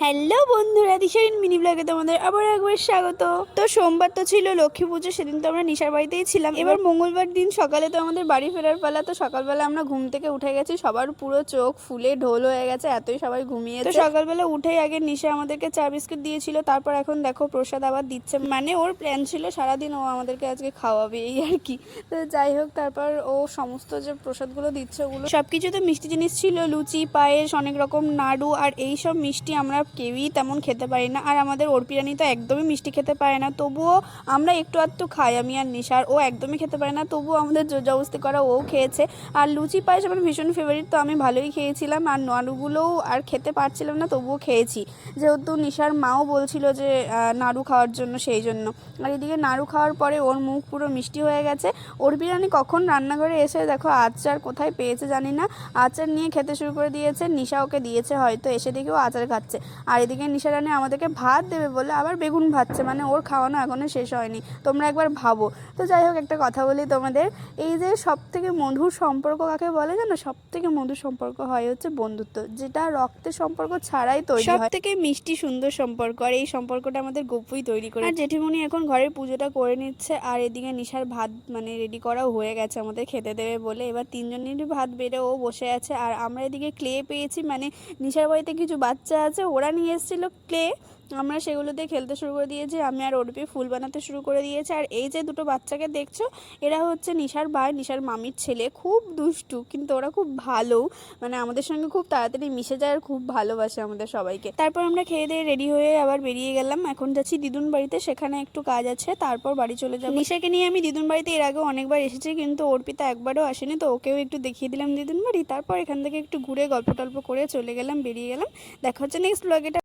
Hello বন্ধুরা, দিশারিন mini ব্লগে তোমাদের আবার একবার স্বাগত। তো সোমবার তো ছিল লক্ষ্মী পুজো, সেদিন তো আমরা নিশার বাড়িতেই ছিলাম। এবার মঙ্গলবার দিন সকালে তো আমাদের বাড়ি ফেরার পালা। তো সকালবেলা আমরা ঘুম থেকে উঠে গেছি, সবার পুরো চোখ ফুলে ঢোল হয়ে গেছে, এতই সবাই ঘুমিয়ে। তো সকালবেলা উঠেই আগে নিশা আমাদেরকে চা বিস্কুট দিয়েছিল, তারপর এখন দেখো প্রসাদ আবার দিচ্ছে। মানে ওর প্ল্যান ছিল সারাদিন ও আমাদেরকে আজকে খাওয়াবে, এই আর কি। তো যাই হোক, তারপর ও সমস্ত যে প্রসাদগুলো দিচ্ছে ওগুলো সবকিছু তো মিষ্টি জিনিস ছিল, লুচি, পায়েস, অনেক রকম নাড়ু, আর এই সব মিষ্টি আমরা কেউই তেমন খেতে পারি না। আর আমাদের অর্পিরানি তো একদমই মিষ্টি খেতে পারে না, তবুও আমরা একটু আধটু খাই, আমি আর নিশার। ও একদমই খেতে পারে না, তবুও আমাদের জোরজবস্তি করা ও খেয়েছে। আর লুচি পায়েস আমার ভীষণ ফেভারিট, তো আমি ভালোই খেয়েছিলাম। আর নাড়ুগুলোও আর খেতে পারছিলাম না, তবুও খেয়েছি, যেহেতু নিশার মাও বলছিল যে নাড়ু খাওয়ার জন্য, সেই জন্য। আর এদিকে নাড়ু খাওয়ার পরে ওর মুখ পুরো মিষ্টি হয়ে গেছে। অর্পিরানি কখন রান্নাঘরে এসে দেখো আচার কোথায় পেয়েছে জানি না, আচার নিয়ে খেতে শুরু করে দিয়েছে। নিশা ওকে দিয়েছে হয়তো, এসে দেখেও আচার খাচ্ছে। আর এদিকে নিশা রানী আমাদেরকে ভাত দেবে বলে আবার বেগুন ভাজছে, মানে ওর খাওয়ানো এখনও শেষ হয়নি, তোমরা একবার ভাবো। তো যাই হোক, একটা কথা বলি তোমাদের, এই যে সব থেকে মধুর সম্পর্ক কাকে বলে জানো? সব থেকে মধুর সম্পর্ক হয় হচ্ছে বন্ধুত্ব, যেটা রক্তের সম্পর্ক ছাড়াই তৈরি হয়। সব থেকে মিষ্টি সুন্দর সম্পর্ক, আর এই সম্পর্কটা আমাদের গপুই তৈরি করে। আর জেঠিমণি এখন ঘরের পুজোটা করে নিচ্ছে, আর এদিকে নিশার ভাত মানে রেডি করাও হয়ে গেছে আমাদের খেতে দেবে বলে। এবার তিনজনেরই ভাত বেড়ে ও বসে আছে, আর আমরা এদিকে ক্লে পেয়েছি, মানে নিশার বাড়িতে কিছু বাচ্চা আছে, ওরা নিয়ে এসেছিলো ক্লে, আমরা সেগুলো দিয়ে খেলতে শুরু করে দিয়েছি। আমি আর অর্পি ফুল বানাতে শুরু করে দিয়েছে। আর এই যে দুটো বাচ্চাকে দেখছো, এরা হচ্ছে নিশার ভাই, নিশার মামির ছেলে। খুব দুষ্টু, কিন্তু ওরা খুব ভালো, মানে আমাদের সঙ্গে খুব তাড়াতাড়ি মিশে যায় আর খুব ভালোবাসে আমাদের সবাইকে। তারপর আমরা খেয়ে দিয়ে রেডি হয়ে আবার বেরিয়ে গেলাম। এখন যাচ্ছি দিদুন বাড়িতে, সেখানে একটু কাজ আছে, তারপর বাড়ি চলে যাবো। নিশাকে নিয়ে আমি দিদুন বাড়িতে এর আগেও অনেকবার এসেছি, কিন্তু অর্পিতা একবারও আসেনি, তো ওকেও একটু দেখিয়ে দিলাম দিদুন বাড়ি। তারপর এখান থেকে একটু ঘুরে গল্প টল্প করে চলে গেলাম, বেরিয়ে গেলাম। দেখা হচ্ছে নেক্সট ব্লগে।